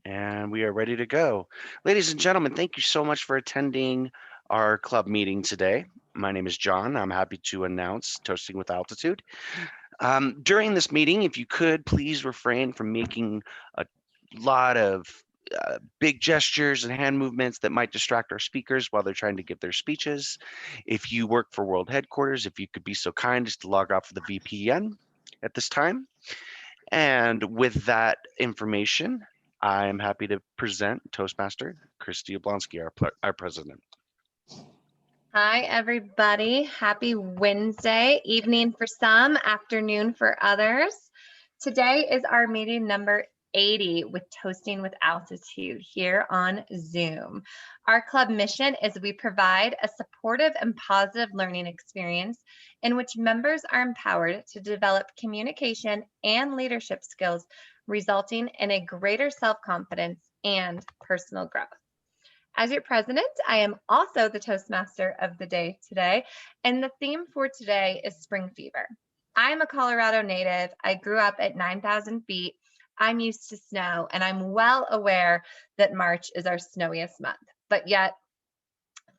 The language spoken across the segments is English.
And we are ready to go. Ladies and gentlemen, thank you so much for attending our club meeting today. My name is John. I'm happy to announce Toasting with Altitude. During this meeting, if you could please refrain from making a lot of big gestures and hand movements that might distract our speakers while they're trying to give their speeches. If you work for World Headquarters, if you could be so kind as to log off the VPN at this time. And with that information, I am happy to present Toastmaster Christy Oblonsky, our president. Hi, everybody. Happy Wednesday evening for some, afternoon for others. Today is our meeting number 80 with Toasting with Altitude here on Zoom. Our club mission is we provide a supportive and positive learning experience in which members are empowered to develop communication and leadership skills, resulting in a greater self-confidence and personal growth. As your president, I am also the Toastmaster of the day today, and the theme for today is spring fever. I am a Colorado native. I grew up at 9,000 feet. I'm used to snow, and I'm well aware that March is our snowiest month. But yet,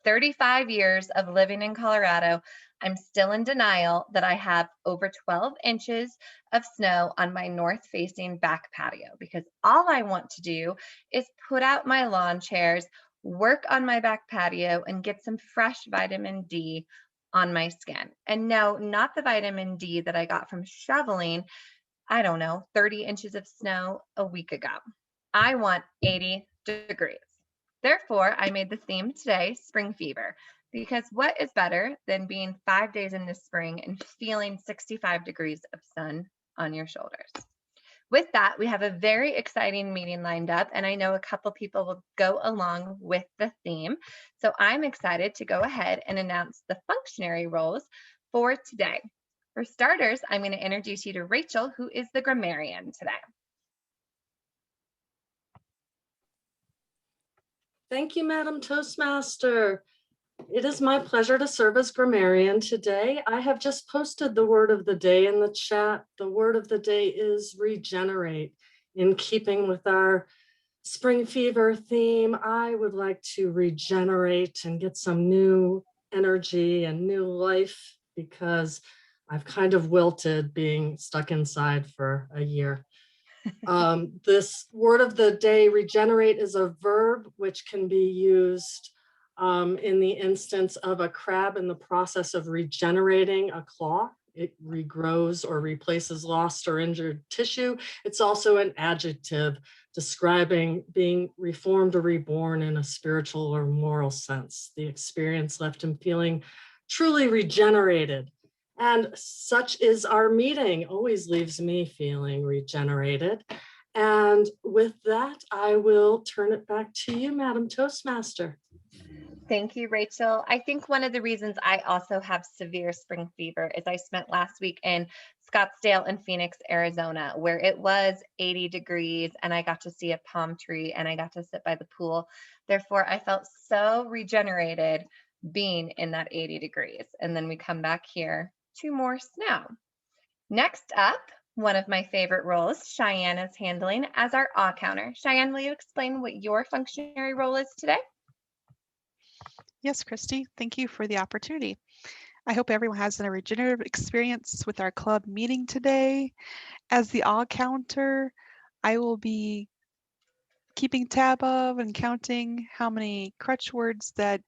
35 years of living in Colorado, I'm still in denial that I have over 12 inches of snow on my north-facing back patio, because all I want to do is put out my lawn chairs, work on my back patio, and get some fresh vitamin D on my skin. And no, not the vitamin D that I got from shoveling, I don't know, 30 inches of snow a week ago. I want 80 degrees. Therefore, I made the theme today spring fever, because what is better than being 5 days in the spring and feeling 65 degrees of sun on your shoulders? With that, we have a very exciting meeting lined up, and I know a couple people will go along with the theme. So I'm excited to go ahead and announce the functionary roles for today. For starters, I'm going to introduce you to Rachel, who is the grammarian today. Thank you, Madam Toastmaster. It is my pleasure to serve as grammarian today. I have just posted the word of the day in the chat. The word of the day is regenerate. In keeping with our spring fever theme, I would like to regenerate and get some new energy and new life, because I've kind of wilted being stuck inside for a year. This word of the day, regenerate, is a verb which can be used in the instance of a crab in the process of regenerating a claw. It regrows or replaces lost or injured tissue. It's also an adjective describing being reformed or reborn in a spiritual or moral sense. The experience left him feeling truly regenerated. And such is our meeting, always leaves me feeling regenerated. And with that, I will turn it back to you, Madam Toastmaster. Thank you, Rachel. I think one of the reasons I also have severe spring fever is I spent last week in Scottsdale and Phoenix, Arizona, where it was 80 degrees and I got to see a palm tree and I got to sit by the pool. Therefore, I felt so regenerated being in that 80 degrees. And then we come back here to more snow. Next up, one of my favorite roles, Cheyenne is handling as our awe counter. Cheyenne, will you explain what your functionary role is today? Yes, Christy, thank you for the opportunity. I hope everyone has a regenerative experience with our club meeting today. As the awe counter, I will be keeping tab of and counting how many crutch words that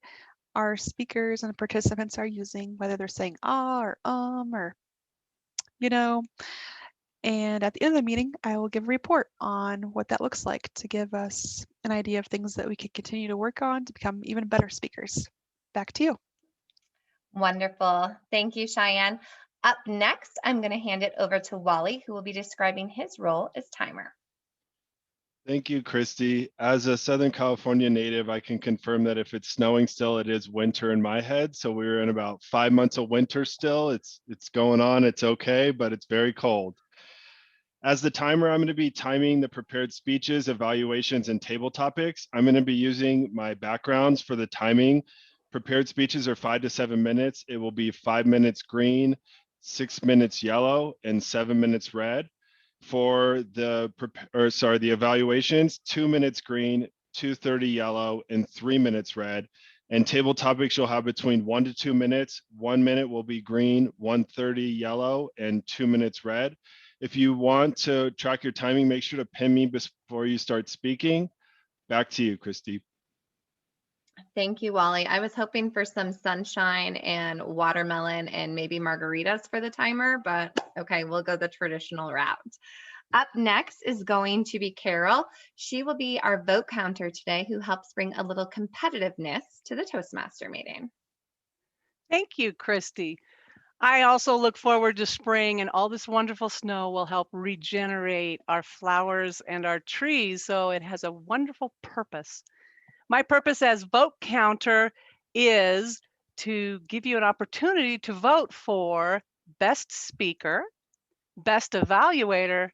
our speakers and participants are using, whether they're saying or you know. And at the end of the meeting, I will give a report on what that looks like to give us an idea of things that we could continue to work on to become even better speakers. Back to you. Wonderful. Thank you, Cheyenne. Up next, I'm going to hand it over to Wally, who will be describing his role as timer. Thank you, Christy. As a Southern California native, I can confirm that if it's snowing still, it is winter in my head. So we're in about 5 months of winter still. It's going on, it's okay, but it's very cold. As the timer, I'm going to be timing the prepared speeches, evaluations, and table topics. I'm going to be using my backgrounds for the timing. Prepared speeches are 5 to 7 minutes. It will be 5 minutes green, 6 minutes yellow, and 7 minutes red. For the evaluations, 2 minutes green, 2:30 yellow, and 3 minutes red. And table topics you'll have between 1 to 2 minutes. 1 minute will be green, 1:30 yellow, and 2 minutes red. If you want to track your timing, make sure to pin me before you start speaking. Back to you, Christy. Thank you, Wally. I was hoping for some sunshine and watermelon and maybe margaritas for the timer, but okay, we'll go the traditional route. Up next is going to be Carol. She will be our vote counter today, who helps bring a little competitiveness to the Toastmaster meeting. Thank you, Christy. I also look forward to spring, and all this wonderful snow will help regenerate our flowers and our trees, so it has a wonderful purpose. My purpose as vote counter is to give you an opportunity to vote for best speaker, best evaluator,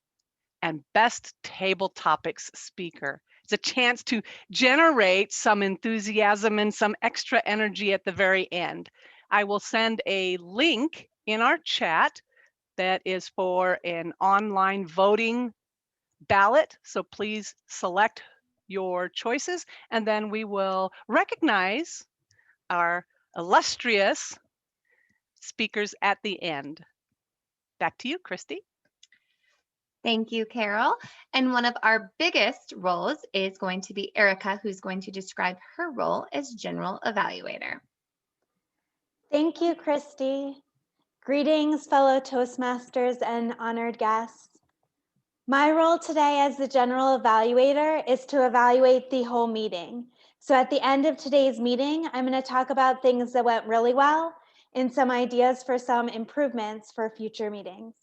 and best table topics speaker. It's a chance to generate some enthusiasm and some extra energy at the very end. I will send a link in our chat that is for an online voting ballot. So please select your choices, and then we will recognize our illustrious speakers at the end. Back to you, Christy. Thank you, Carol. And one of our biggest roles is going to be Erica, who's going to describe her role as General Evaluator. Thank you, Christy. Greetings, fellow Toastmasters and honored guests. My role today as the General Evaluator is to evaluate the whole meeting. So at the end of today's meeting, I'm going to talk about things that went really well and some ideas for some improvements for future meetings.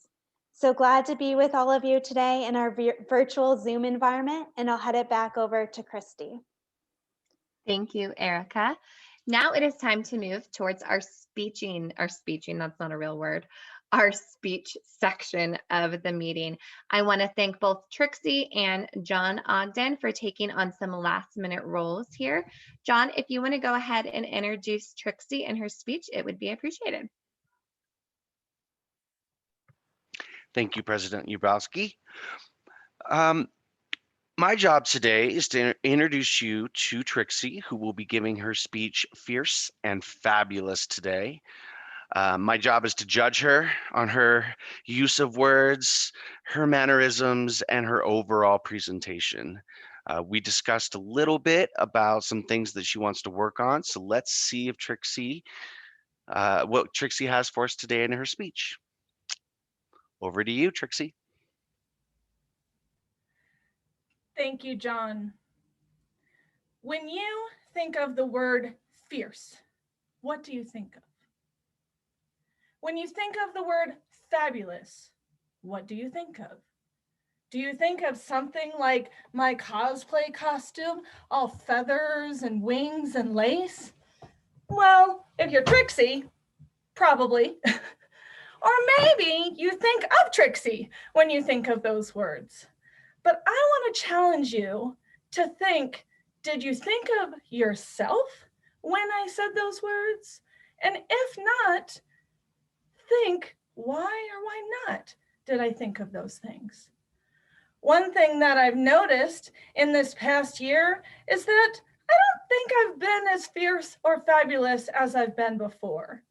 So glad to be with all of you today in our virtual Zoom environment, and I'll head it back over to Christy. Thank you, Erica. Now it is time to move towards our speeching, that's not a real word, our speech section of the meeting. I want to thank both Trixie and John Ogden for taking on some last minute roles here. John, if you want to go ahead and introduce Trixie and her speech, it would be appreciated. Thank you, President Ubrowski. My job today is to introduce you to Trixie, who will be giving her speech Fierce and Fabulous today. My job is to judge her on her use of words, her mannerisms, and her overall presentation. We discussed a little bit about some things that she wants to work on, so let's see if what Trixie has for us today in her speech. Over to you, Trixie. Thank you, John. When you think of the word fierce, what do you think of? When you think of the word fabulous, what do you think of? Do you think of something like my cosplay costume, all feathers and wings and lace? Well, if you're Trixie, probably. Or maybe you think of Trixie when you think of those words. But I want to challenge you to think, did you think of yourself when I said those words? And if not, think why or why not did I think of those things? One thing that I've noticed in this past year is that I don't think I've been as fierce or fabulous as I've been before.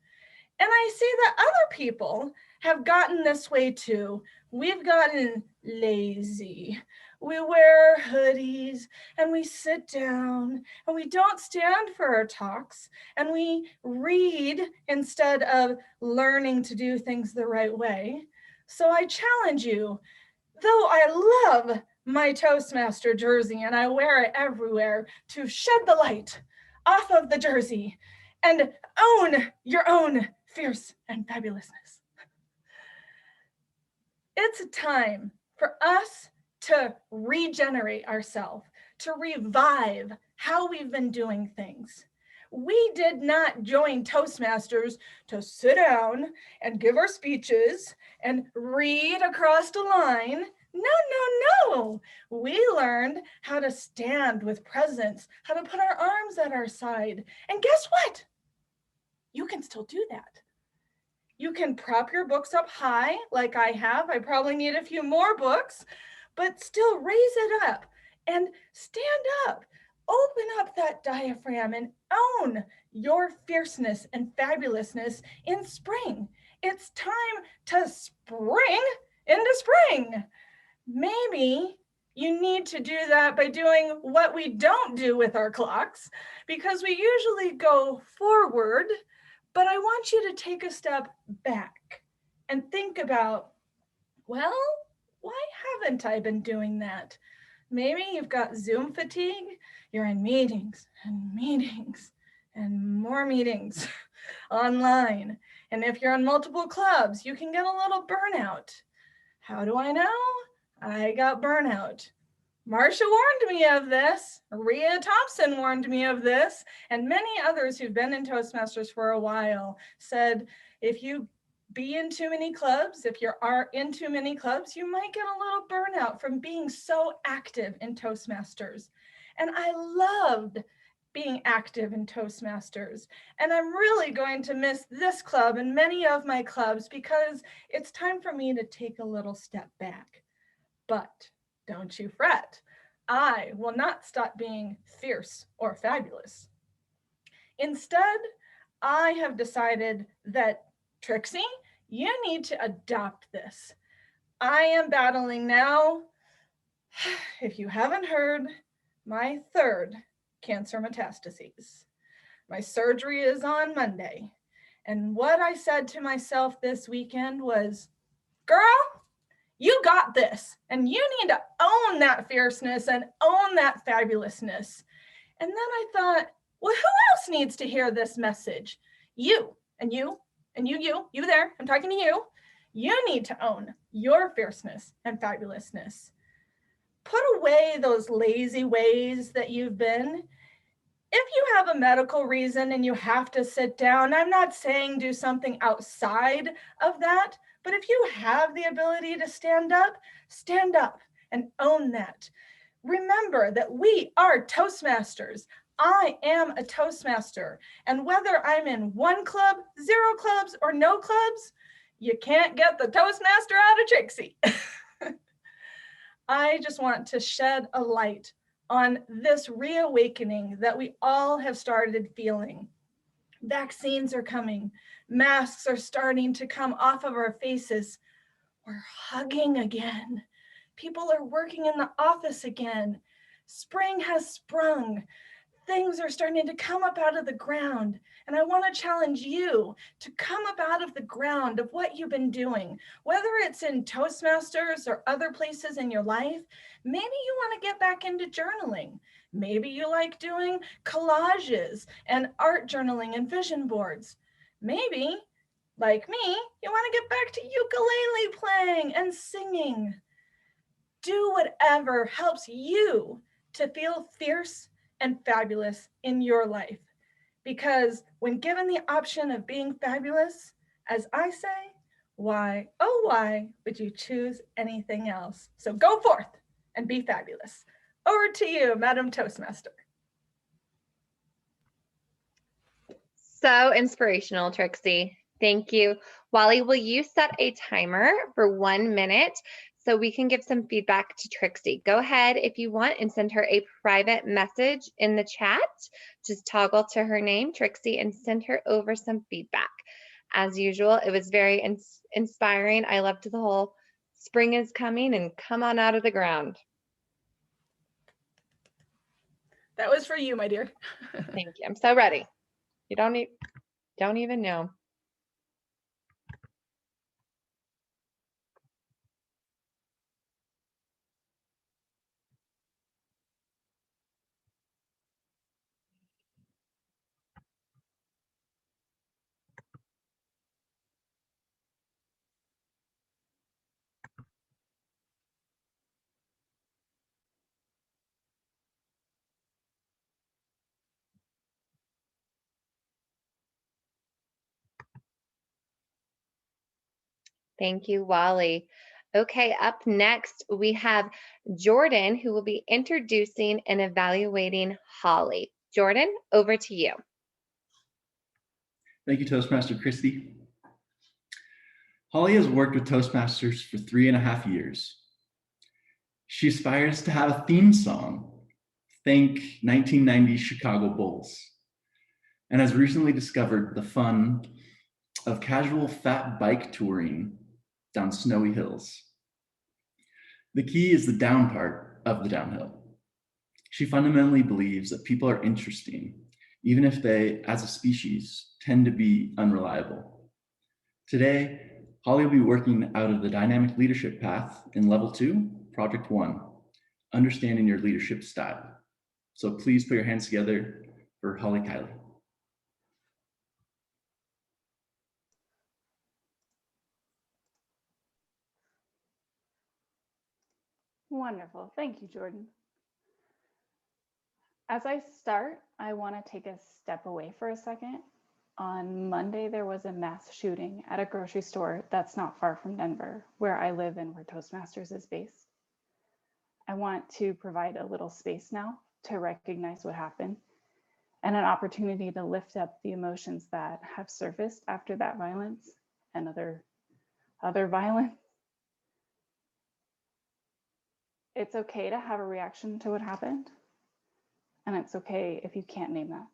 And I see that other people have gotten this way too. We've gotten lazy. We wear hoodies and we sit down and we don't stand for our talks and we read instead of learning to do things the right way. So I challenge you, though I love my Toastmaster jersey and I wear it everywhere, to shed the light off of the jersey and own your own fierce and fabulousness. It's a time for us to regenerate ourselves, to revive how we've been doing things. We did not join Toastmasters to sit down and give our speeches and read across the line. No. We learned how to stand with presence, how to put our arms at our side. And guess what? You can still do that. You can prop your books up high like I have. I probably need a few more books, but still raise it up and stand up. Open up that diaphragm and own your fierceness and fabulousness in spring. It's time to spring into spring. Maybe you need to do that by doing what we don't do with our clocks, because we usually go forward, but I want you to take a step back and think about, well, why haven't I been doing that? Maybe you've got Zoom fatigue. You're in meetings and meetings and more meetings online. And if you're in multiple clubs, you can get a little burnout. How do I know? I got burnout. Marsha warned me of this. Rhea Thompson warned me of this. And many others who've been in Toastmasters for a while said, if you be in too many clubs, if you are in too many clubs, you might get a little burnout from being so active in Toastmasters. And I loved being active in Toastmasters. And I'm really going to miss this club and many of my clubs because it's time for me to take a little step back. But don't you fret. I will not stop being fierce or fabulous. Instead, I have decided that, Trixie, you need to adopt this. I am battling now, if you haven't heard, my third cancer metastases. My surgery is on Monday. And what I said to myself this weekend was, girl, you got this. And you need to own that fierceness and own that fabulousness. And then I thought, well, who else needs to hear this message? You and you and you there, I'm talking to you. You need to own your fierceness and fabulousness. Put away those lazy ways that you've been. If you have a medical reason and you have to sit down, I'm not saying do something outside of that, but if you have the ability to stand up and own that. Remember that we are Toastmasters. I am a Toastmaster. And whether I'm in one club, 0 clubs, or no clubs, you can't get the Toastmaster out of Trixie. I just want to shed a light on this reawakening that we all have started feeling. Vaccines are coming. Masks are starting to come off of our faces. We're hugging again. People are working in the office again. Spring has sprung. Things are starting to come up out of the ground. And I want to challenge you to come up out of the ground of what you've been doing, whether it's in Toastmasters or other places in your life. Maybe you want to get back into journaling. Maybe you like doing collages and art journaling and vision boards. Maybe, like me, you want to get back to ukulele playing and singing. Do whatever helps you to feel fierce and fabulous in your life. Because when given the option of being fabulous, as I say, why, oh why would you choose anything else? So go forth and be fabulous. Over to you, Madam Toastmaster. So inspirational, Trixie. Thank you. Wally, will you set a timer for 1 minute so we can give some feedback to Trixie? Go ahead if you want and send her a private message in the chat. Just toggle to her name, Trixie, and send her over some feedback. As usual, it was very inspiring. I loved the whole spring is coming and come on out of the ground. That was for you, my dear. Thank you. I'm so ready. You don't even know. Thank you, Wally. Okay, up next, we have Jordan, who will be introducing and evaluating Holly. Jordan, over to you. Thank you, Toastmaster Christy. Holly has worked with Toastmasters for 3.5 years. She aspires to have a theme song, think 1990s Chicago Bulls, and has recently discovered the fun of casual fat bike touring down snowy hills. The key is the down part of the downhill. She fundamentally believes that people are interesting, even if they, as a species, tend to be unreliable. Today, Holly will be working out of the dynamic leadership path in level 2, project 1, understanding your leadership style. So please put your hands together for Holly Kiley. Wonderful. Thank you, Jordan. As I start, I want to take a step away for a second. On Monday, there was a mass shooting at a grocery store that's not far from Denver, where I live and where Toastmasters is based. I want to provide a little space now to recognize what happened and an opportunity to lift up the emotions that have surfaced after that violence and other violence. It's okay to have a reaction to what happened, and it's okay if you can't name that.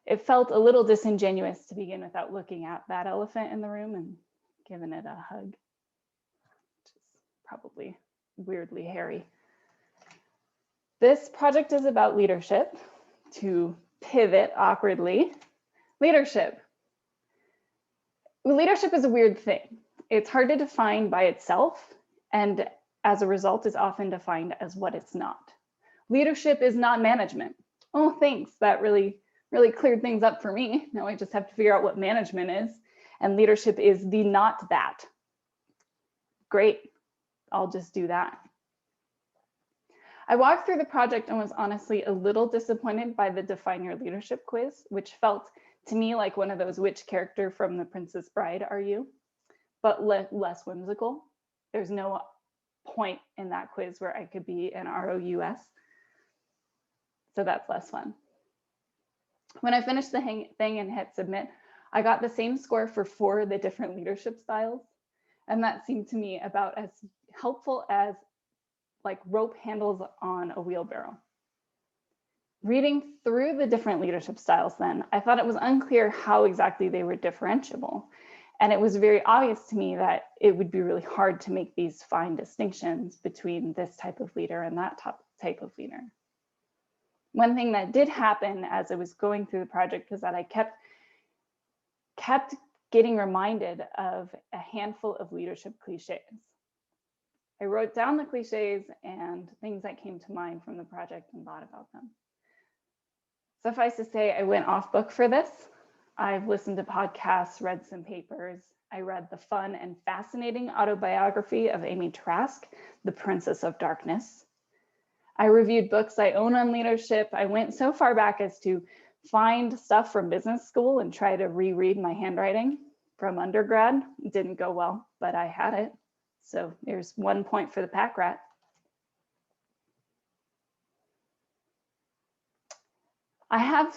It felt a little disingenuous to begin without looking at that elephant in the room and giving it a hug, which is probably weirdly hairy. This project is about leadership. To pivot awkwardly, leadership. Leadership is a weird thing. It's hard to define by itself, and as a result is often defined as what it's not. Leadership is not management. Oh, thanks. That really cleared things up for me. Now I just have to figure out what management is, and leadership is the not that. Great, I'll just do that. I walked through the project and was honestly a little disappointed by the Define Your Leadership quiz, which felt to me like one of those which character from The Princess Bride are you, but less whimsical. There's no point in that quiz where I could be an ROUS, so that's less fun. When I finished the thing and hit submit, I got the same score for 4 of the different leadership styles, and that seemed to me about as helpful as like rope handles on a wheelbarrow. Reading through the different leadership styles then, I thought it was unclear how exactly they were differentiable. And it was very obvious to me that it would be really hard to make these fine distinctions between this type of leader and that type of leader. One thing that did happen as I was going through the project was that I kept getting reminded of a handful of leadership cliches. I wrote down the cliches and things that came to mind from the project and thought about them. Suffice to say, I went off book for this. I've listened to podcasts, read some papers. I read the fun and fascinating autobiography of Amy Trask, The Princess of Darkness. I reviewed books I own on leadership. I went so far back as to find stuff from business school and try to reread my handwriting from undergrad. It didn't go well, but I had it. So there's 1 point for the pack rat. I have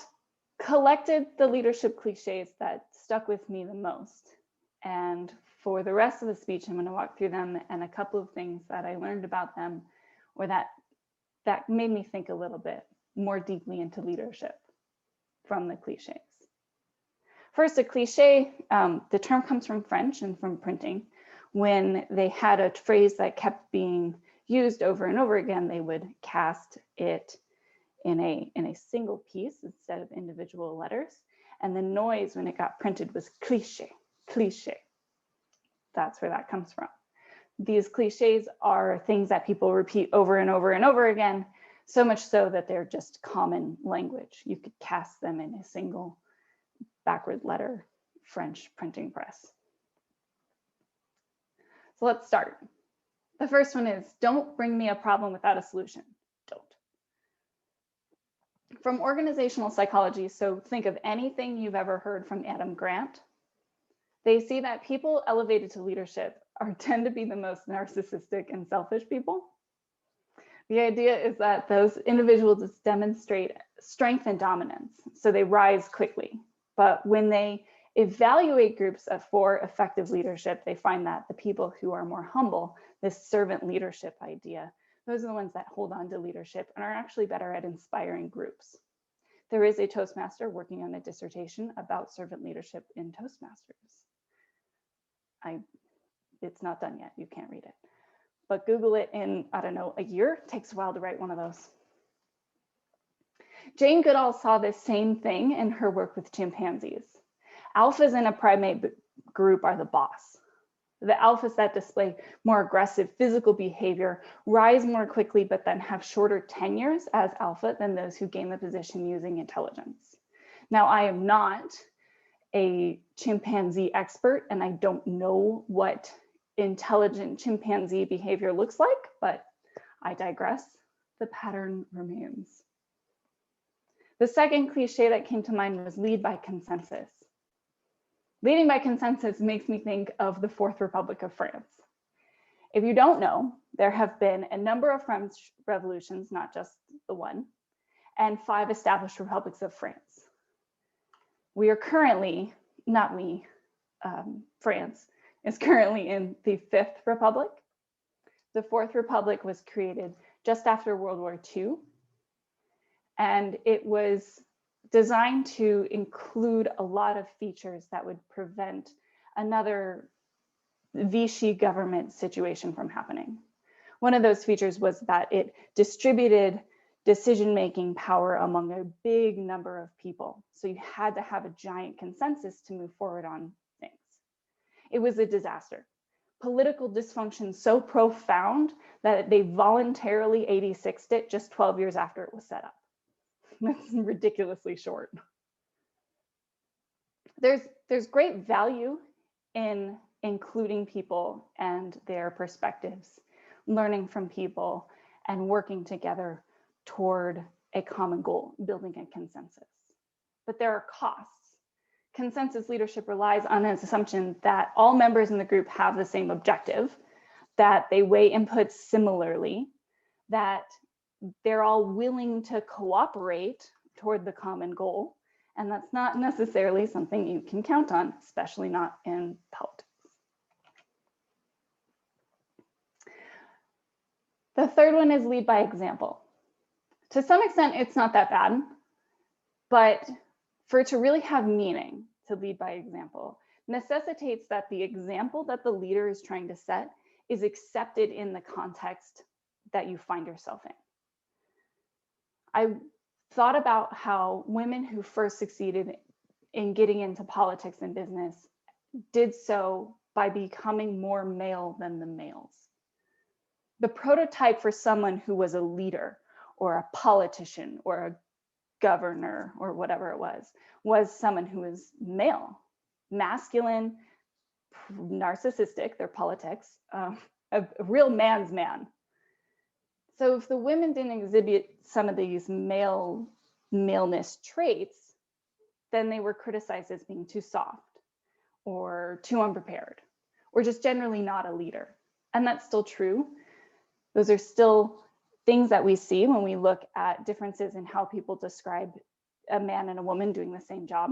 collected the leadership cliches that stuck with me the most. And for the rest of the speech, I'm going to walk through them and a couple of things that I learned about them or that made me think a little bit more deeply into leadership from the cliches. First, a cliche, the term comes from French and from printing. When they had a phrase that kept being used over and over again, they would cast it in a single piece instead of individual letters. And the noise when it got printed was cliche, cliche. That's where that comes from. These cliches are things that people repeat over and over and over again, so much so that they're just common language. You could cast them in a single backward letter French printing press. So let's start. The first one is, don't bring me a problem without a solution. Don't. From organizational psychology, so think of anything you've ever heard from Adam Grant. They see that people elevated to leadership tend to be the most narcissistic and selfish people. The idea is that those individuals demonstrate strength and dominance, so they rise quickly. But when they evaluate groups for effective leadership, they find that the people who are more humble, this servant leadership idea, those are the ones that hold on to leadership and are actually better at inspiring groups. There is a Toastmaster working on a dissertation about servant leadership in Toastmasters. It's not done yet, you can't read it. But Google it in, I don't know, a year. It takes a while to write one of those. Jane Goodall saw this same thing in her work with chimpanzees. Alphas in a primate group are the boss. The alphas that display more aggressive physical behavior rise more quickly, but then have shorter tenures as alpha than those who gain the position using intelligence. Now, I am not a chimpanzee expert, and I don't know what intelligent chimpanzee behavior looks like, but I digress. The pattern remains. The second cliche that came to mind was lead by consensus. Leading by consensus makes me think of the Fourth Republic of France. If you don't know, there have been a number of French revolutions, not just the one, and 5 established republics of France. We are currently, not we, France is currently in the 5th Republic. The Fourth Republic was created just after World War II, and it was designed to include a lot of features that would prevent another Vichy government situation from happening. One of those features was that it distributed decision-making power among a big number of people. So you had to have a giant consensus to move forward on things. It was a disaster. Political dysfunction so profound that they voluntarily 86'd it just 12 years after it was set up. That's ridiculously short. There's great value in including people and their perspectives, learning from people, and working together toward a common goal, building a consensus. But there are costs. Consensus leadership relies on an assumption that all members in the group have the same objective, that they weigh inputs similarly, that they're all willing to cooperate toward the common goal. And that's not necessarily something you can count on, especially not in politics. The third one is lead by example. To some extent, it's not that bad, but for it to really have meaning, to lead by example necessitates that the example that the leader is trying to set is accepted in the context that you find yourself in. I thought about how women who first succeeded in getting into politics and business did so by becoming more male than the males. The prototype for someone who was a leader or a politician or a governor or whatever it was someone who was male, masculine, narcissistic, their politics, a real man's man. So if the women didn't exhibit some of these maleness traits, then they were criticized as being too soft or too unprepared or just generally not a leader. And that's still true. Those are still things that we see when we look at differences in how people describe a man and a woman doing the same job.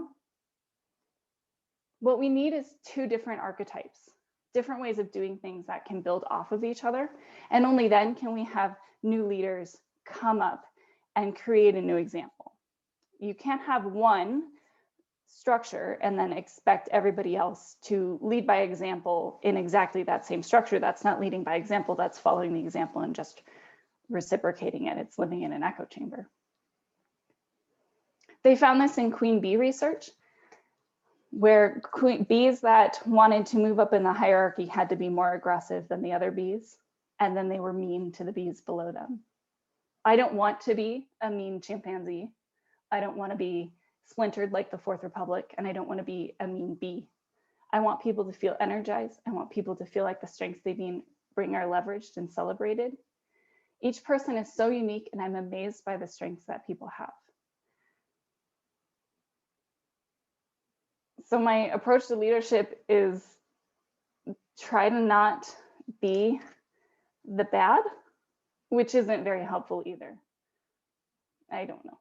What we need is 2 different archetypes, different ways of doing things that can build off of each other. And only then can we have new leaders come up and create a new example. You can't have one structure and then expect everybody else to lead by example in exactly that same structure. That's not leading by example, that's following the example and just reciprocating it. It's living in an echo chamber. They found this in queen bee research, where bees that wanted to move up in the hierarchy had to be more aggressive than the other bees, and then they were mean to the bees below them. I don't want to be a mean chimpanzee. I don't want to be splintered like the Fourth Republic, and I don't want to be a mean bee. I want people to feel energized. I want people to feel like the strengths they bring are leveraged and celebrated. Each person is so unique, and I'm amazed by the strengths that people have. So my approach to leadership is try to not be the bad, which isn't very helpful either. I don't know.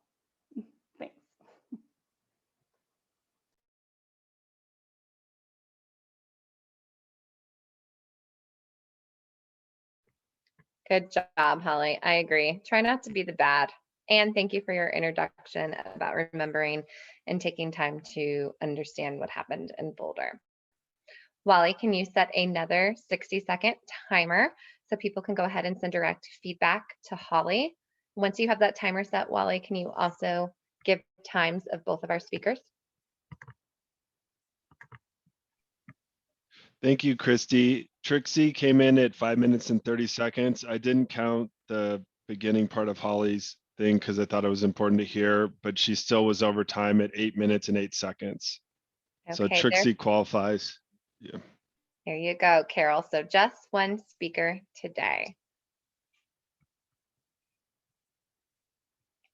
Good job, Holly. I agree. Try not to be the bad. And thank you for your introduction about remembering and taking time to understand what happened in Boulder. Wally, can you set another 60-second timer so people can go ahead and send direct feedback to Holly? Once you have that timer set, Wally, can you also give times of both of our speakers? Thank you, Christy. Trixie came in at 5 minutes and 30 seconds. I didn't count the beginning part of Holly's thing because I thought it was important to hear, but she still was over time at 8 minutes and 8 seconds. So Okay, Trixie qualifies. Yeah. there you go, Carol. So just one speaker today.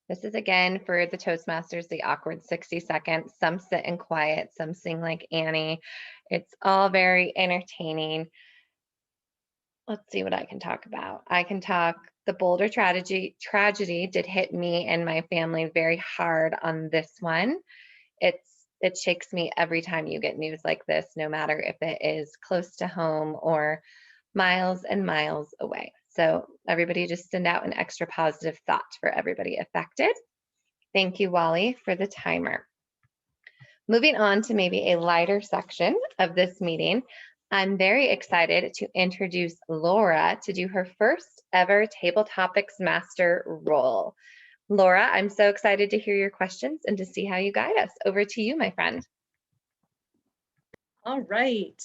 This is again for the Toastmasters, the awkward 60 seconds. Some sit in quiet, some sing like Annie. It's all very entertaining. Let's see what I can talk about. I can talk the Boulder tragedy did hit me and my family very hard on this one. It shakes me every time you get news like this, no matter if it is close to home or miles and miles away. So everybody just send out an extra positive thought for everybody affected. Thank you, Wally, for the timer. Moving on to maybe a lighter section of this meeting, I'm very excited to introduce Laura to do her first ever Table Topics Master role. Laura, I'm so excited to hear your questions and to see how you guide us. Over to you, my friend. All right.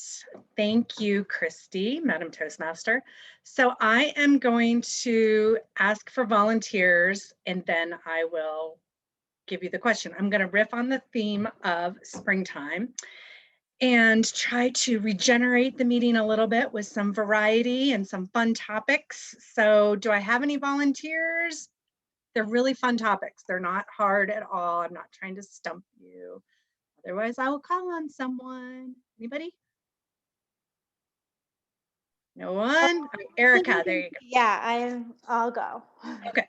Thank you, Christy, Madam Toastmaster. So I am going to ask for volunteers and then I will give you the question. I'm going to riff on the theme of springtime and try to regenerate the meeting a little bit with some variety and some fun topics. So do I have any volunteers? They're really fun topics. They're not hard at all. I'm not trying to stump you. Otherwise, I will call on someone. Anybody? No one? Oh, Erica, there you go. Yeah, I'll go. Okay.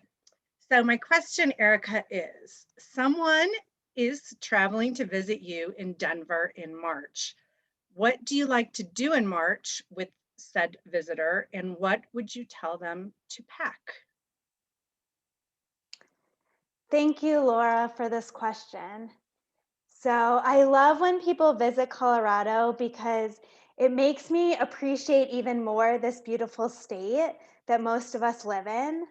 So my question, Erica, is someone is traveling to visit you in Denver in March. What do you like to do in March with said visitor, and what would you tell them to pack? Thank you, Laura, for this question. So I love when people visit Colorado because it makes me appreciate even more this beautiful state that most of us live in.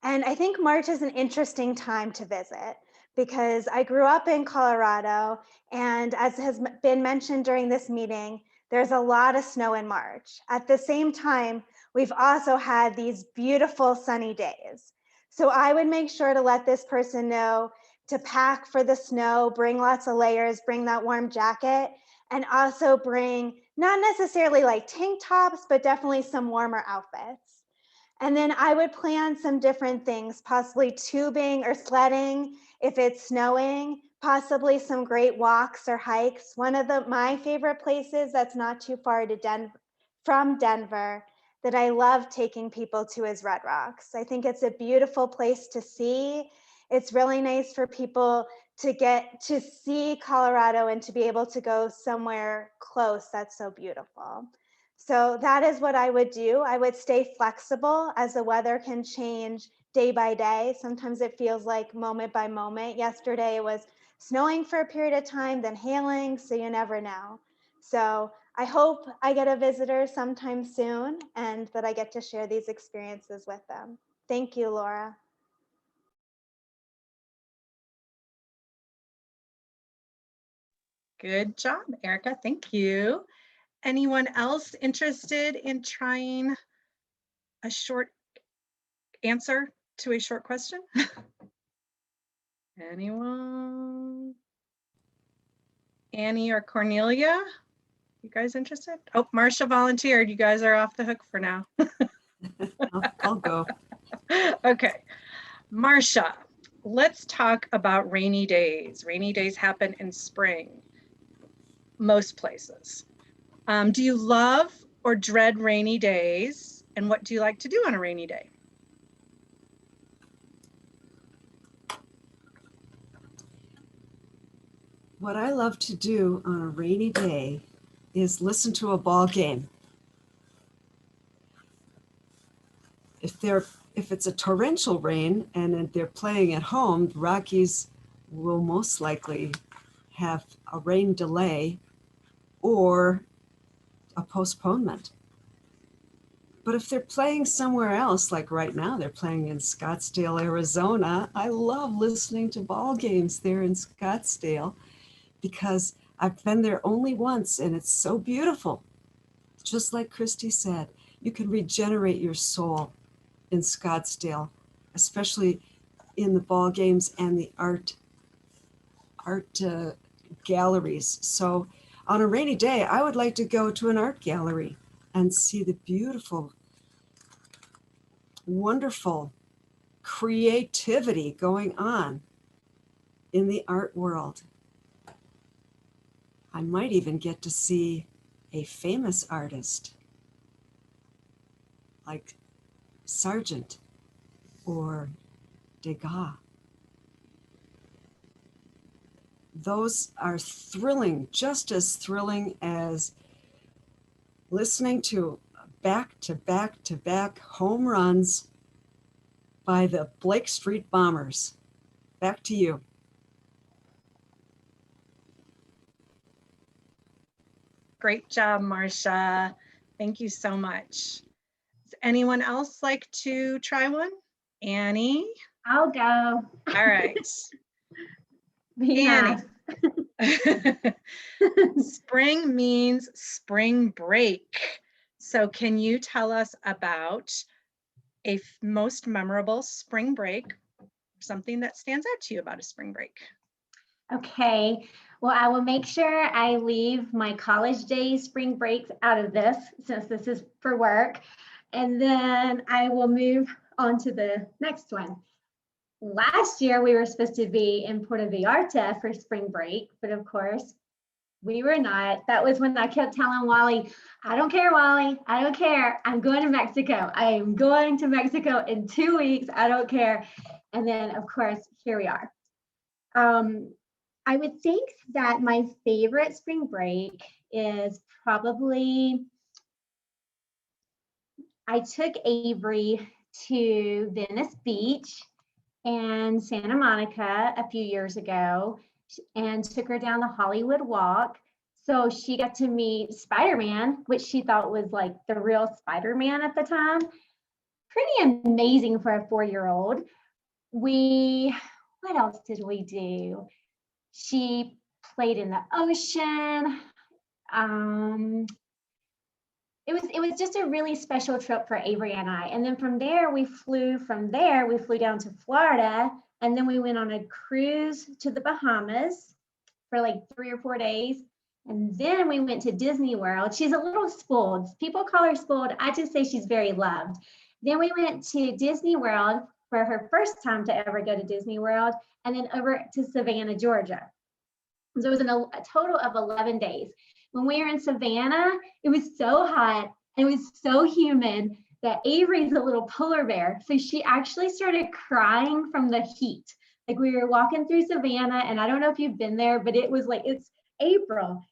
And I think March is an interesting time to visit because I grew up in Colorado, and as has been mentioned during this meeting, there's a lot of snow in March. At the same time, we've also had these beautiful sunny days. So I would make sure to let this person know to pack for the snow, bring lots of layers, bring that warm jacket, and also bring not necessarily like tank tops, but definitely some warmer outfits. And then I would plan some different things, possibly tubing or sledding if it's snowing, possibly some great walks or hikes. One of my favorite places that's not too far to from Denver that I love taking people to is Red Rocks. I think it's a beautiful place to see. It's really nice for people to get to see Colorado and to be able to go somewhere close that's so beautiful. So that is what I would do. I would stay flexible as the weather can change day by day. Sometimes it feels like moment by moment. Yesterday it was snowing for a period of time, then hailing, so you never know. So I hope I get a visitor sometime soon and that I get to share these experiences with them. Thank you, Laura. Good job, Erica. Thank you. Anyone else interested in trying a short answer to a short question? Anyone? Annie or Cornelia? You guys interested? Oh, Marcia volunteered. You guys are off the hook for now. I'll go. Okay. Marcia, let's talk about rainy days. Rainy days happen in spring, most places. Do you love or dread rainy days? And what do you like to do on a rainy day? What I love to do on a rainy day is listen to a ball game. if it's a torrential rain and they're playing at home, the Rockies will most likely have a rain delay or a postponement. But if they're playing somewhere else, like right now, they're playing in Scottsdale, Arizona. I love listening to ball games there in Scottsdale because I've been there only once and it's so beautiful. Just like Christy said, you can regenerate your soul in Scottsdale, especially in the ball games and the art galleries. So on a rainy day, I would like to go to an art gallery and see the beautiful, wonderful creativity going on in the art world. I might even get to see a famous artist like Sargent or Degas. Those are thrilling, just as thrilling as listening to back-to-back home runs by the Blake Street Bombers. Back to you. Great job, Marcia. Thank you so much. Does anyone else like to try one? Annie? I'll go. All right. Be Annie. nice. Spring means spring break. So can you tell us about a most memorable spring break, something that stands out to you about a spring break? Okay, well, I will make sure I leave my college days spring breaks out of this since this is for work. And then I will move on to the next one. Last year, we were supposed to be in Puerto Vallarta for spring break, but of course, we were not. That was when I kept telling Wally, I don't care, Wally, I don't care. I'm going to Mexico. I am going to Mexico in 2 weeks. I don't care. And then, of course, here we are. I would think that my favorite spring break is probably, I took Avery to Venice Beach and Santa Monica a few years ago and took her down the Hollywood Walk. So she got to meet Spider-Man, which she thought was like the real Spider-Man at the time. Pretty amazing for a 4-year-old. What else did we do? She played in the ocean. It was just a really special trip for Avery and I. And then from there, we flew down to Florida, and then we went on a cruise to the Bahamas for like 3 or 4 days. And then we went to Disney World. She's a little spoiled. People call her spoiled. I just say she's very loved. Then we went to Disney World for her first time to ever go to Disney World, and then over to Savannah, Georgia. So it was a total of 11 days. When we were in Savannah, it was so hot and it was so humid that Avery's a little polar bear. So she actually started crying from the heat. Like we were walking through Savannah, and I don't know if you've been there, but it was like, it's April.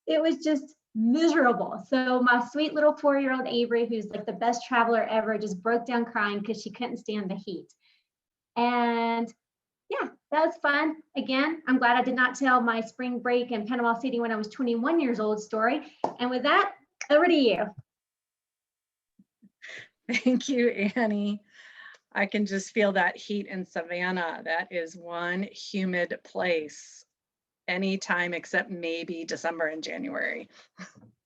It was just miserable. So my sweet little 4-year-old Avery, who's like the best traveler ever, just broke down crying because she couldn't stand the heat. And yeah, that was fun. Again, I'm glad I did not tell my spring break in Panama City when I was 21 years old story. And with that, over to you. Thank you, Annie. I can just feel that heat in Savannah. That is one humid place anytime except maybe December and January.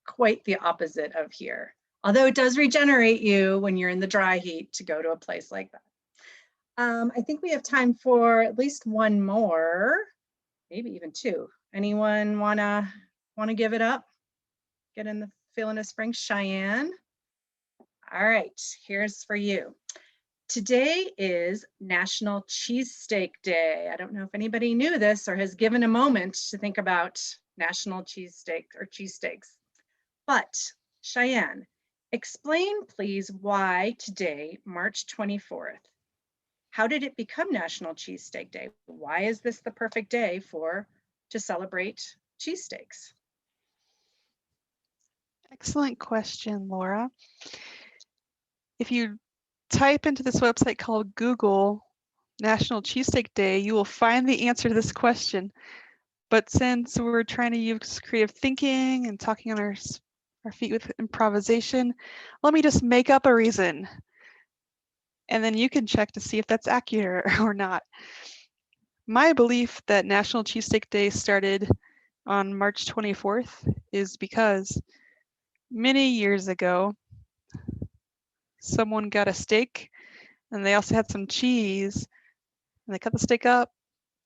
Quite the opposite of here. Although it does regenerate you when you're in the dry heat to go to a place like that. I think we have time for at least one more, maybe even two. Anyone wanna give it up? Get in the feeling of spring? Cheyenne? All right, here's for you. Today is National Cheesesteak Day. I don't know if anybody knew this or has given a moment to think about National Cheesesteak or cheesesteaks. But Cheyenne, explain please why today, March 24th, how did it become National Cheesesteak Day? Why is this the perfect day to celebrate cheesesteaks? Excellent question, Laura. If you type into this website called Google National Cheesesteak Day, you will find the answer to this question. But since we're trying to use creative thinking and talking on our feet with improvisation, let me just make up a reason. And then you can check to see if that's accurate or not. My belief that National Cheesesteak Day started on March 24th is because many years ago, someone got a steak and they also had some cheese, and they cut the steak up,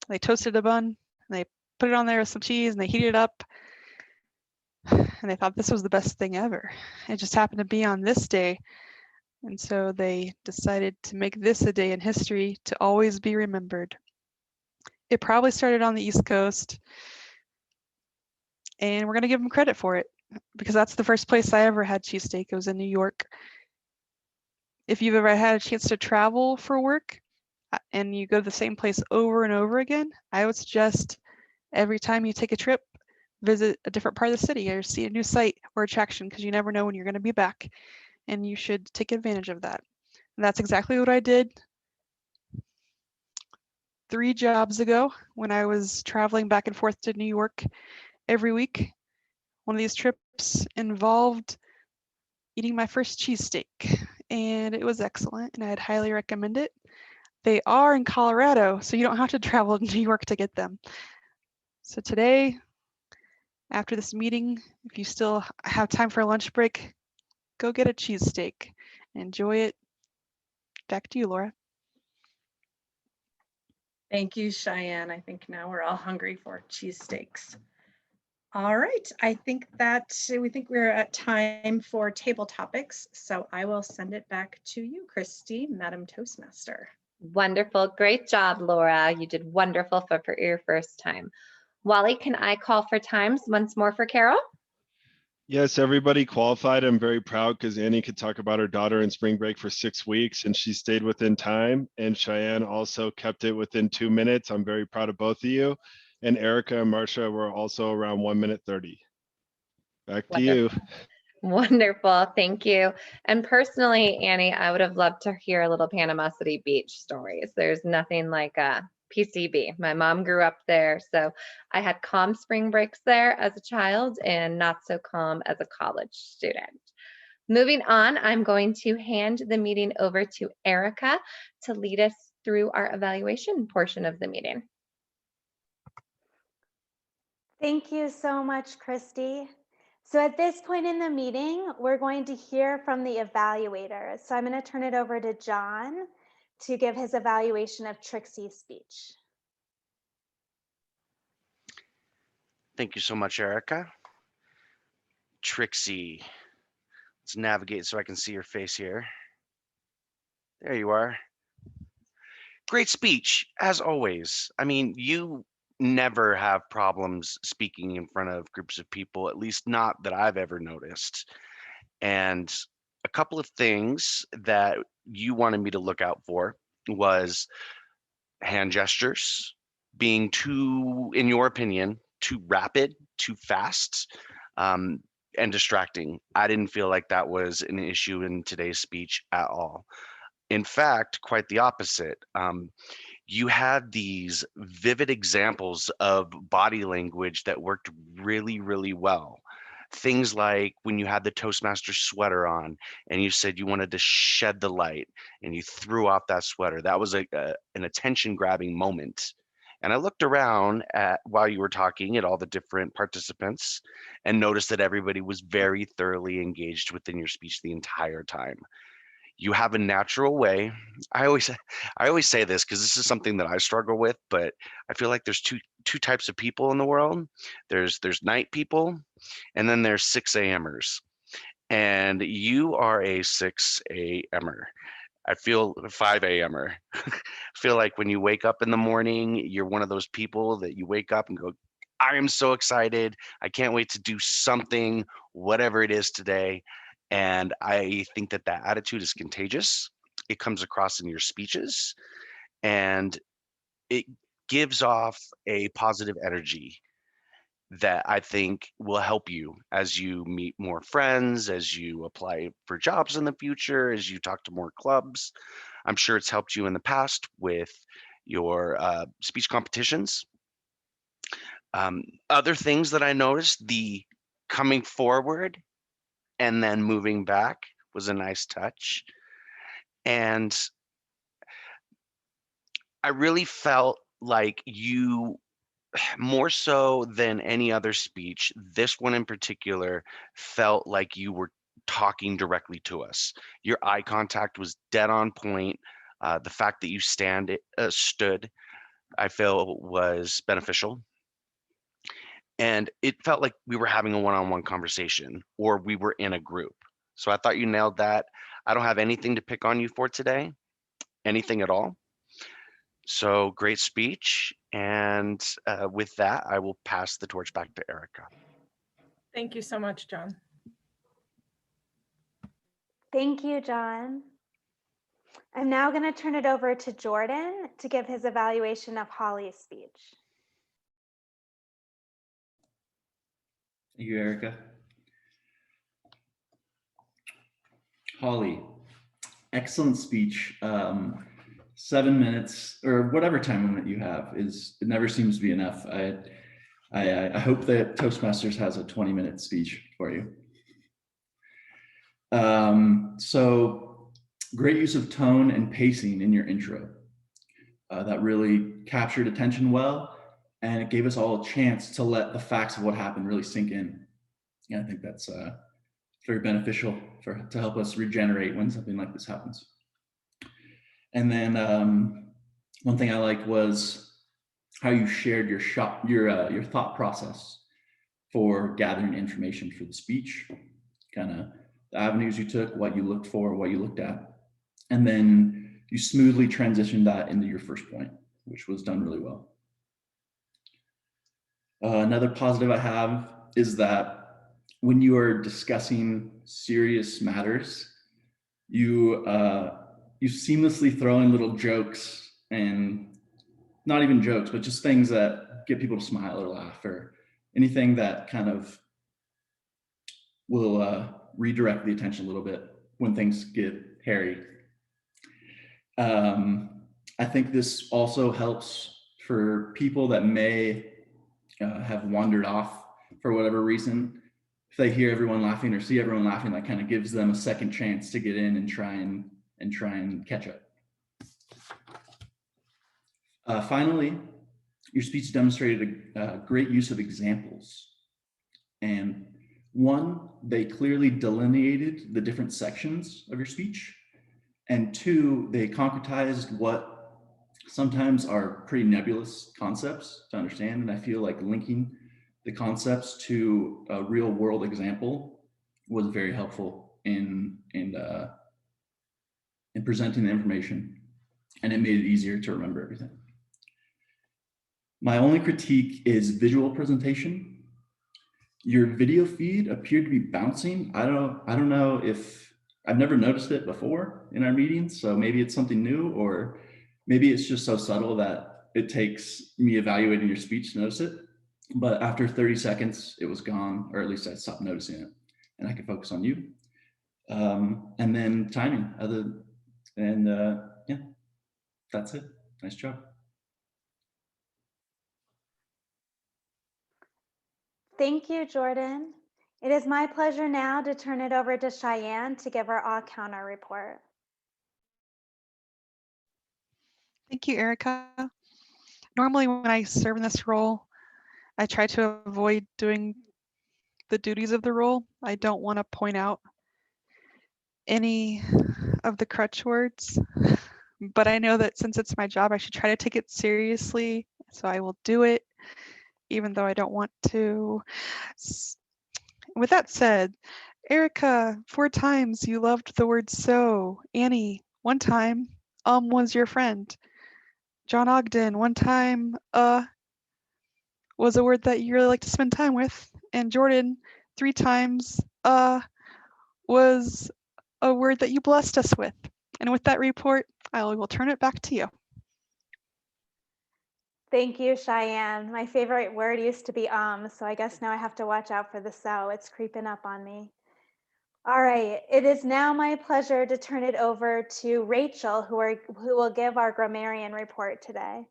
they toasted a bun, and they put it on there with some cheese and they heated it up, and they thought this was the best thing ever. It just happened to be on this day, and so they decided to make this a day in history to always be remembered. It probably started on the East Coast, and we're going to give them credit for it because that's the first place I ever had cheesesteak. It was in New York. If you've ever had a chance to travel for work and you go to the same place over and over again, I would suggest every time you take a trip, visit a different part of the city or see a new site or attraction, because you never know when you're going to be back, and you should take advantage of that. And that's exactly what I did 3 jobs ago when I was traveling back and forth to New York every week. One of these trips involved eating my first cheesesteak, and it was excellent, and I'd highly recommend it. They are in Colorado, so you don't have to travel to New York to get them. So today, after this meeting, if you still have time for a lunch break, go get a cheesesteak. Enjoy it. Back to you, Laura. Thank you, Cheyenne. I think now we're all hungry for cheesesteaks. All right, I think we're at time for table topics. So I will send it back to you, Christy, Madam Toastmaster. Wonderful. Great job, Laura. You did wonderful for your first time. Wally, can I call for times once more for Carol? Yes, everybody qualified. I'm very proud because Annie could talk about her daughter in spring break for 6 weeks and she stayed within time. And Cheyenne also kept it within 2 minutes. I'm very proud of both of you. And Erica and Marcia were also around 1 minute 30. Back to you. Wonderful. Thank you. And personally, Annie, I would have loved to hear a little Panama City Beach stories. There's nothing like PCB. My mom grew up there, so I had calm spring breaks there as a child and not so calm as a college student. Moving on, I'm going to hand the meeting over to Erica to lead us through our evaluation portion of the meeting. Thank you so much, Christy. So at this point in the meeting, we're going to hear from the evaluator. So I'm going to turn it over to John to give his evaluation of Trixie's speech. Thank you so much, Erica. Trixie, let's navigate so I can see your face here. There you are. Great speech, as always. I mean, you never have problems speaking in front of groups of people, at least not that I've ever noticed. And a couple of things that you wanted me to look out for was hand gestures being too, in your opinion, too rapid, too fast, and distracting. I didn't feel like that was an issue in today's speech at all. In fact, quite the opposite. You had these vivid examples of body language that worked really, really well. Things like when you had the Toastmaster sweater on and you said you wanted to shed the light and you threw off that sweater. That was an attention grabbing moment. And I looked around while you were talking at all the different participants and noticed that everybody was very thoroughly engaged within your speech the entire time. You have a natural way. I always say this because this is something that I struggle with, but I feel like there's two types of people in the world. There's night people, and then there's 6 a.m.ers. And you are a 6 a.m.er. I feel 5 a.m.er. I feel like when you wake up in the morning, you're one of those people that you wake up and go, I am so excited. I can't wait to do something, whatever it is today. And I think that attitude is contagious. It comes across in your speeches and it gives off a positive energy that I think will help you as you meet more friends, as you apply for jobs in the future, as you talk to more clubs. I'm sure it's helped you in the past with your speech competitions. Other things that I noticed, the coming forward and then moving back was a nice touch. And I really felt like you, more so than any other speech, this one in particular felt like you were talking directly to us. Your eye contact was dead on point. The fact that you stood, I feel, was beneficial. And it felt like we were having a one-on-one conversation or we were in a group. So I thought you nailed that. I don't have anything to pick on you for today, anything at all. So great speech. And with that, I will pass the torch back to Erica. Thank you so much, John. Thank you, John. I'm now going to turn it over to Jordan to give his evaluation of Holly's speech. Thank you, Erica. Holly, excellent speech. 7 minutes or whatever time limit you have it never seems to be enough. I hope that Toastmasters has a 20-minute speech for you. So great use of tone and pacing in your intro. That really captured attention well, and it gave us all a chance to let the facts of what happened really sink in. Yeah, I think that's very beneficial to help us regenerate when something like this happens. And then one thing I liked was how you shared your thought process for gathering information for the speech, kind of the avenues you took, what you looked for, what you looked at, and then you smoothly transitioned that into your first point, which was done really well. Another positive I have is that when you are discussing serious matters, you seamlessly throw in little jokes, and not even jokes, but just things that get people to smile or laugh, or anything that kind of will redirect the attention a little bit when things get hairy. I think this also helps for people that may have wandered off for whatever reason. If they hear everyone laughing or see everyone laughing, that kind of gives them a second chance to get in and try and catch up. Finally, your speech demonstrated a great use of examples. And one, they clearly delineated the different sections of your speech. And two, they concretized what sometimes are pretty nebulous concepts to understand. And I feel like linking the concepts to a real world example was very helpful in presenting the information, and it made it easier to remember everything. My only critique is visual presentation. Your video feed appeared to be bouncing. I don't know if I've never noticed it before in our meetings, so maybe it's something new, or maybe it's just so subtle that it takes me evaluating your speech to notice it. But after 30 seconds, it was gone, or at least I stopped noticing it, and I could focus on you. And then timing, yeah, that's it. Nice job. Thank you, Jordan. It is my pleasure now to turn it over to Cheyenne to give our all-counter report. Thank you, Erica. Normally when I serve in this role, I try to avoid doing the duties of the role. I don't want to point out any of the crutch words, but I know that since it's my job, I should try to take it seriously. So I will do it, even though I don't want to. With that said, Erica, 4 times you loved the word so. Annie, 1 time, was your friend. John Ogden, 1 time, was a word that you really like to spend time with. And Jordan, 3 times, was a word that you blessed us with. And with that report, I will turn it back to you. Thank you, Cheyenne. My favorite word used to be so I guess now I have to watch out for the so. It's creeping up on me. All right, it is now my pleasure to turn it over to Rachel, who will give our grammarian report today.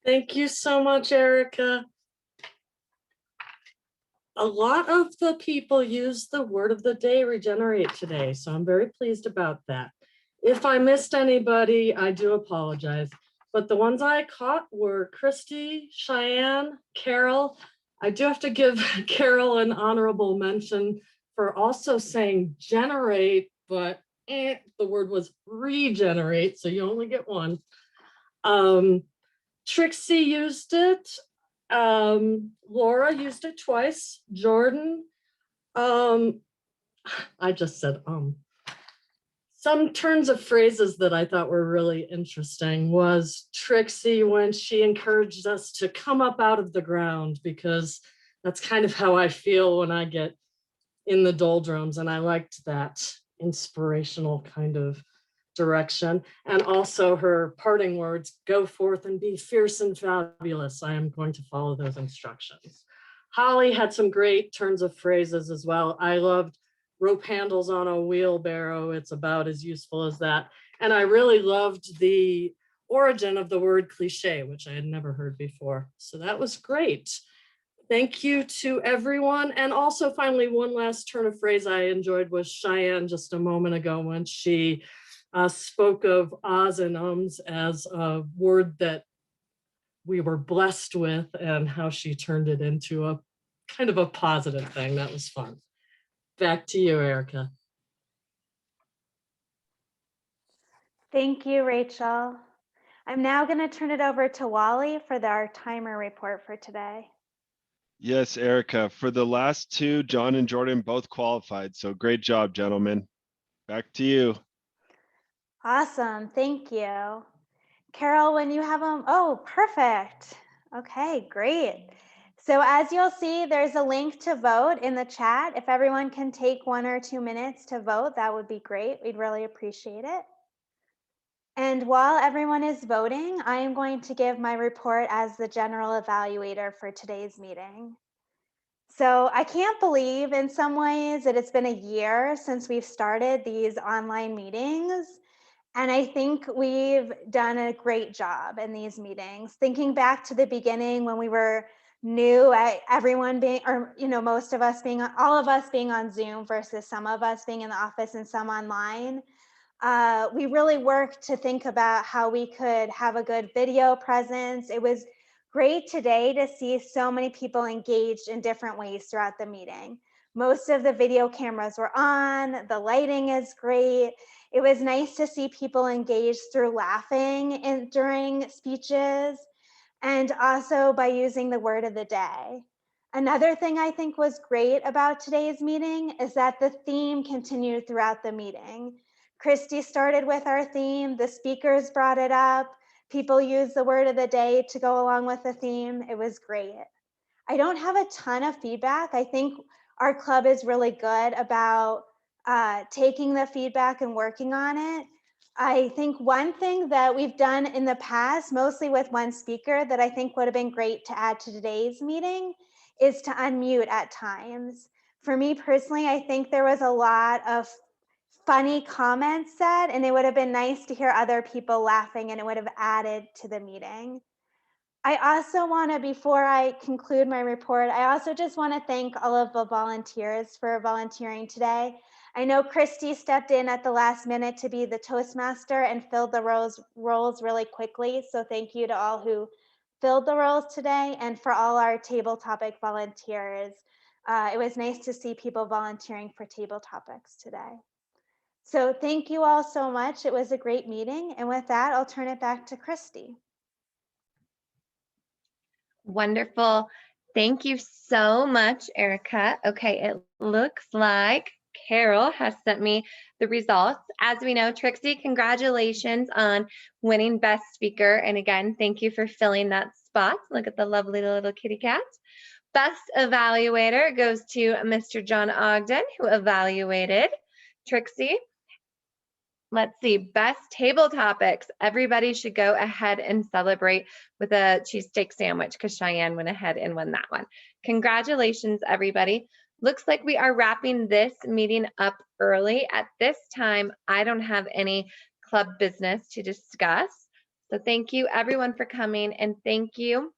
Thank you so much, Erica. A lot of the people use the word of the day, regenerate, today, so I'm very pleased about that. If I missed anybody, I do apologize. But the ones I caught were Christy, Cheyenne, Carol. I do have to give Carol an honorable mention for also saying generate, but the word was regenerate, so you only get one. Trixie used it. Laura used it twice. Jordan. I just said Some turns of phrases that I thought were really interesting was Trixie when she encouraged us to come up out of the ground, because that's kind of how I feel when I get in the doldrums, and I liked that inspirational kind of direction. And also her parting words, go forth and be fierce and fabulous. I am going to follow those instructions. Holly had some great turns of phrases as well. I loved rope handles on a wheelbarrow. It's about as useful as that. And I really loved the origin of the word cliche, which I had never heard before. So that was great. Thank you to everyone. And also finally, one last turn of phrase I enjoyed was Cheyenne just a moment ago when she spoke of ahs and ums as a word that we were blessed with, and how she turned it into a kind of a positive thing. That was fun. Back to you, Erica. Thank you, Rachel. I'm now going to turn it over to Wally for our timer report for today. Yes, Erica. For the last two, John and Jordan both qualified. So great job, gentlemen. Back to you. Awesome. Thank you. Carol, when you have them, oh, perfect. Okay, great. So as you'll see, there's a link to vote in the chat. If everyone can take 1 or 2 minutes to vote, that would be great. We'd really appreciate it. And while everyone is voting, I am going to give my report as the general evaluator for today's meeting. So I can't believe in some ways that it's been a year since we've started these online meetings. And I think we've done a great job in these meetings. Thinking back to the beginning when we were new, everyone being, or most of us being, all of us being on Zoom versus some of us being in the office and some online. We really worked to think about how we could have a good video presence. It was great today to see so many people engaged in different ways throughout the meeting. Most of the video cameras were on, the lighting is great. It was nice to see people engaged through laughing during speeches, and also by using the word of the day. Another thing I think was great about today's meeting is that the theme continued throughout the meeting. Christy started with our theme, the speakers brought it up, people used the word of the day to go along with the theme. It was great. I don't have a ton of feedback. I think our club is really good about taking the feedback and working on it. I think one thing that we've done in the past, mostly with one speaker, that I think would have been great to add to today's meeting is to unmute at times. For me personally, I think there was a lot of funny comments said, and it would have been nice to hear other people laughing, and it would have added to the meeting. I also want to, before I conclude my report, I also just want to thank all of the volunteers for volunteering today. I know Christy stepped in at the last minute to be the Toastmaster and filled the roles really quickly. So thank you to all who filled the roles today, and for all our table topic volunteers. It was nice to see people volunteering for table topics today. So thank you all so much. It was a great meeting. And with that, I'll turn it back to Christy. Wonderful. Thank you so much, Erica. Okay, it looks like Carol has sent me the results. As we know, Trixie, congratulations on winning Best Speaker. And again, thank you for filling that spot. Look at the lovely little kitty cat. Best Evaluator goes to Mr. John Ogden, who evaluated Trixie. Let's see, best table topics. Everybody should go ahead and celebrate with a cheesesteak sandwich because Cheyenne went ahead and won that one. Congratulations, everybody. Looks like we are wrapping this meeting up early. At this time, I don't have any club business to discuss. So thank you everyone for coming, and thank you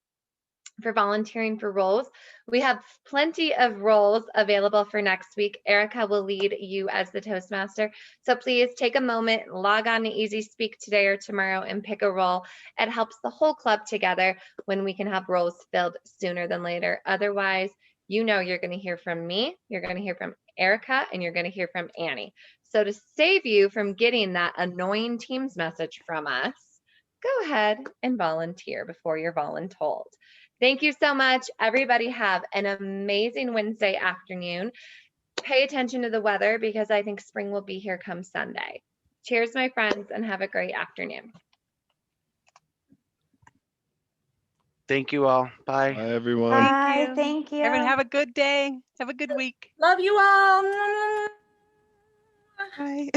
for volunteering for roles. We have plenty of roles available for next week. Erica will lead you as the Toastmaster. So please take a moment, log on to Easy Speak today or tomorrow and pick a role. It helps the whole club together when we can have roles filled sooner than later. Otherwise, you know you're going to hear from me, you're going to hear from Erica, and you're going to hear from Annie. So to save you from getting that annoying Teams message from us, go ahead and volunteer before you're voluntold. Thank you so much. Everybody have an amazing Wednesday afternoon. Pay attention to the weather because I think spring will be here come Sunday. Cheers, my friends, and have a great afternoon. Thank you all. Bye. Bye, everyone. Bye. Thank you. Everyone have a good day. Have a good week. Love you all. Bye.